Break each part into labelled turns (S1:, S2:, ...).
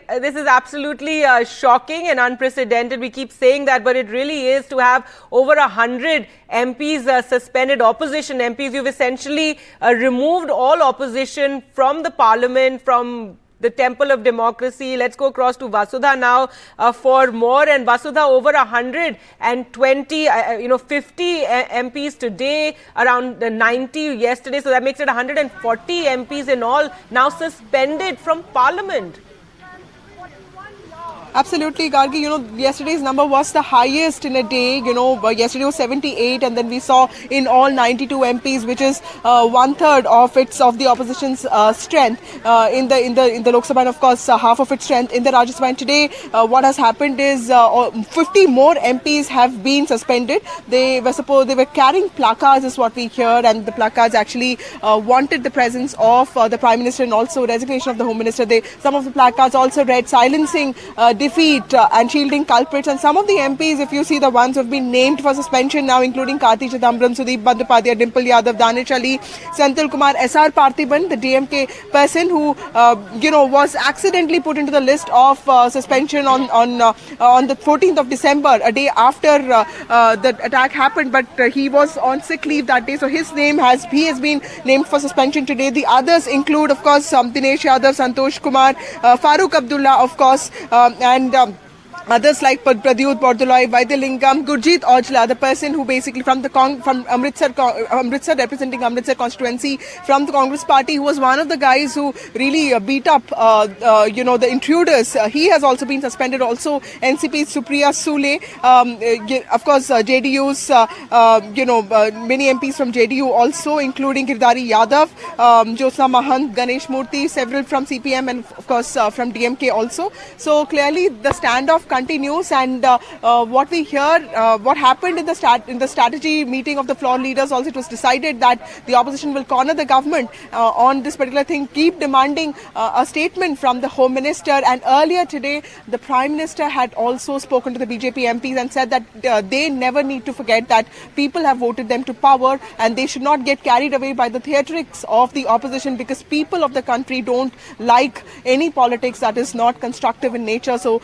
S1: this is absolutely shocking and unprecedented. We keep saying that, but it really is to have over 100 MPs suspended, opposition MPs. You've essentially removed all opposition from the parliament, from the temple of democracy. Let's go across to Vasudha now for more. And Vasudha, over 120, 50 MPs today, around 90 yesterday. So that makes it 140 MPs in all now suspended from parliament.
S2: Absolutely, Gargi. Yesterday's number was the highest in a day. Yesterday was 78, and then we saw in all 92 MPs, which is 1/3 of the opposition's strength in the Lok Sabha, and of course half of its strength in the Rajya Sabha. And today, what has happened is 50 more MPs have been suspended. They were carrying placards, is what we hear, and the placards actually wanted the presence of the Prime Minister and also resignation of the Home Minister. Some of the placards also read silencing defeat and shielding culprits, and some of the MPs, if you see the ones who have been named for suspension now, including Karti, Chidambaram, Sudeep Bandyopadhyay, Dimple, Yadav, Danish Ali, Senthil Kumar, SR Parthiban, the DMK person who was accidentally put into the list of suspension on the 14th of December, a day after the attack happened, but he was on sick leave that day, so his name has been named for suspension today. The others include, of course, Dinesh Yadav, Santosh Kumar, Farooq Abdullah, of course, and others like Pradyut Bordoloi, Vaidilingam, Gurjeet Aujla, the person who basically from Amritsar, representing Amritsar constituency from the Congress party, who was one of the guys who really beat up, the intruders. He has also been suspended. Also, NCP Supriya, Sule, of course, JDU's, many MPs from JDU also, including Girdhari Yadav, Jyotsna Mahant, Ganesh Murthy, several from CPM, and of course from DMK also. So clearly the standoff continues, and what we hear, what happened in the strategy meeting of the floor leaders, also it was decided that the opposition will corner the government on this particular thing, keep demanding a statement from the Home Minister. And earlier today, the Prime Minister had also spoken to the BJP MPs and said that they never need to forget that people have voted them to power, and they should not get carried away by the theatrics of the opposition, because people of the country don't like any politics that is not constructive in nature. So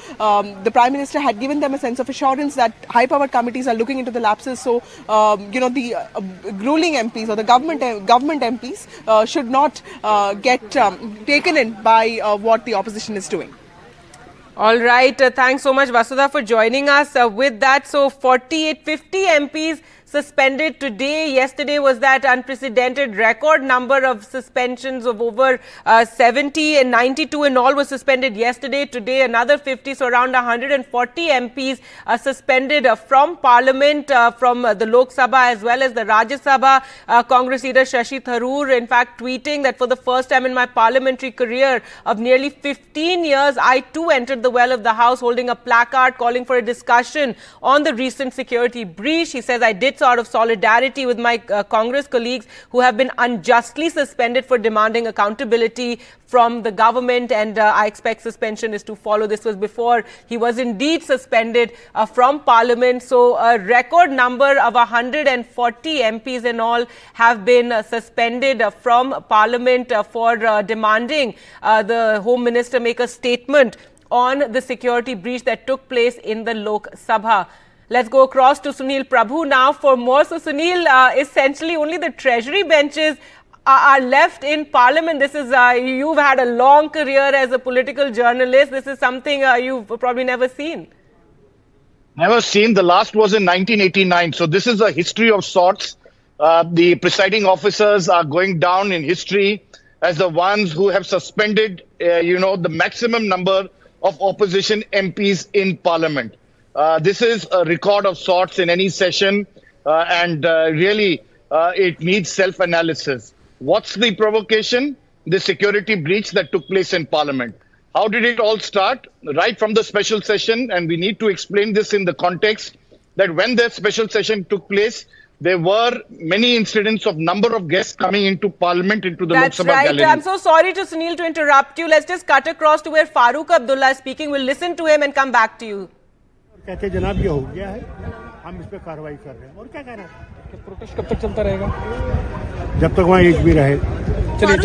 S2: the Prime Minister had given them a sense of assurance that high-powered committees are looking into the lapses. So, the ruling MPs or the government MPs should not get taken in by what the opposition is doing.
S1: All right. Thanks so much, Vasudha, for joining us with that. So 50 MPs suspended today. Yesterday was that unprecedented record number of suspensions of over 70, and 92 in all was suspended yesterday. Today another 50, so around 140 MPs are suspended from Parliament, from the Lok Sabha as well as the Rajya Sabha. Congress leader Shashi Tharoor, in fact, tweeting that for the first time in my parliamentary career of nearly 15 years, I too entered the well of the House holding a placard calling for a discussion on the recent security breach. He says, I did so out of solidarity with my Congress colleagues who have been unjustly suspended for demanding accountability from the government, and I expect suspension is to follow. This was before he was indeed suspended from Parliament. So a record number of 140 MPs in all have been suspended from Parliament for demanding the Home Minister make a statement on the security breach that took place in the Lok Sabha. Let's go across to Sunil Prabhu now for more. So Sunil, essentially only the Treasury benches are left in Parliament. This is, you've had a long career as a political journalist. This is something you've probably never seen.
S3: Never seen. The last was in 1989. So this is a history of sorts. The presiding officers are going down in history as the ones who have suspended, the maximum number of opposition MPs in Parliament. This is a record of sorts in any session, and really it needs self-analysis. What's the provocation? The security breach that took place in Parliament. How did it all start? Right from the special session, and we need to explain this in the context that when the special session took place, there were many incidents of number of guests coming into Parliament, into the Lok Sabha gallery.
S1: I'm so sorry to Sunil to interrupt you. Let's just cut across to where Farooq Abdullah is speaking. We'll listen to him and come back to you.
S4: कहते जनाब ये हो गया है, हम इस पे कार्रवाई कर रहे हैं और क्या कहना है, प्रोटेस्ट कब तक चलता रहेगा, जब तक वहाँ एक भी रहे. चलिए.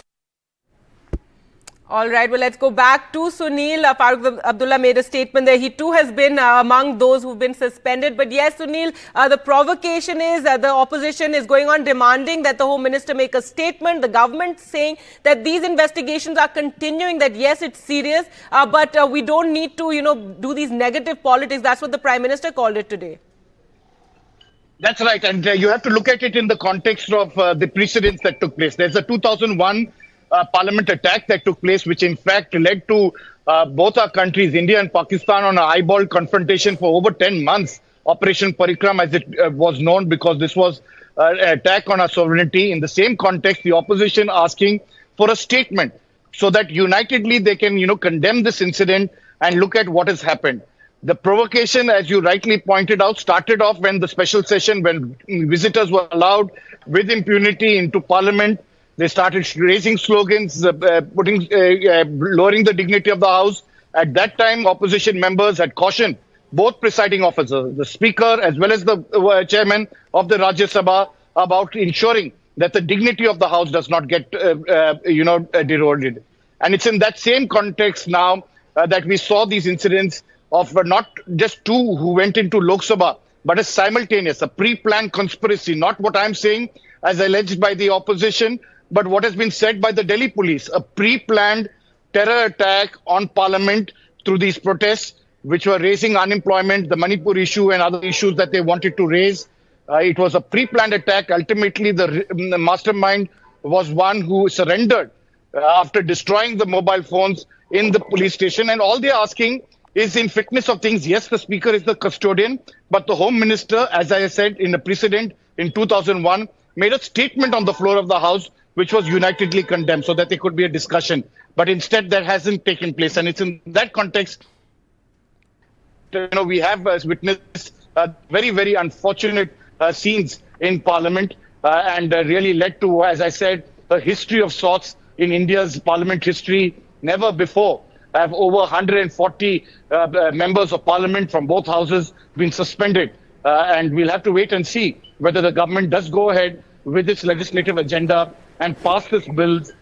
S1: All right, well, let's go back to Sunil. Farooq Abdullah made a statement there. He too has been among those who've been suspended. But yes, Sunil, the provocation is the opposition is going on demanding that the Home Minister make a statement. The government saying that these investigations are continuing, that yes, it's serious, but we don't need to, do these negative politics. That's what the Prime Minister called it today.
S3: That's right. And you have to look at it in the context of the precedents that took place. There's a 2001 parliament attack that took place, which in fact led to both our countries, India and Pakistan, on an eyeball confrontation for over 10 months. Operation Parikram, as it was known, because this was an attack on our sovereignty. In the same context, the opposition asking for a statement so that unitedly they can, condemn this incident and look at what has happened. The provocation, as you rightly pointed out, started off when the special session, when visitors were allowed with impunity into Parliament. They started raising slogans, lowering the dignity of the House. At that time, opposition members had cautioned both presiding officers, the Speaker as well as the Chairman of the Rajya Sabha, about ensuring that the dignity of the House does not get, eroded. And it's in that same context now that we saw these incidents of not just two who went into Lok Sabha, but a simultaneous, a pre-planned conspiracy, not what I'm saying as alleged by the opposition, but what has been said by the Delhi police, a pre-planned terror attack on Parliament through these protests, which were raising unemployment, the Manipur issue and other issues that they wanted to raise. It was a pre-planned attack. Ultimately, the mastermind was one who surrendered after destroying the mobile phones in the police station. And all they're asking is, in fitness of things, yes, the Speaker is the custodian, but the Home Minister, as I said in a precedent in 2001, made a statement on the floor of the House which was unitedly condemned so that there could be a discussion. But instead, that hasn't taken place. And it's in that context, we have witnessed very, very unfortunate scenes in Parliament and really led to, as I said, a history of sorts in India's Parliament history. Never before have over 140 members of Parliament from both houses been suspended. And we'll have to wait and see whether the government does go ahead with its legislative agenda and pass those bills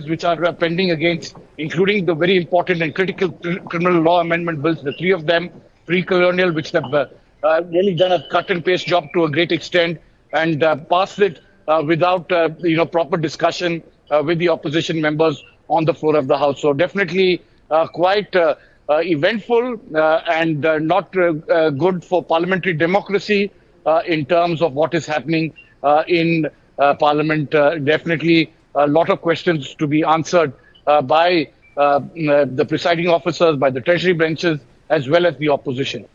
S3: which are pending against, including the very important and critical criminal law amendment bills, the three of them, pre-colonial, which have really done a cut and paste job to a great extent, and passed it without proper discussion with the opposition members on the floor of the House. So definitely quite eventful and not good for parliamentary democracy in terms of what is happening in Parliament. Definitely a lot of questions to be answered by the presiding officers, by the Treasury benches, as well as the opposition.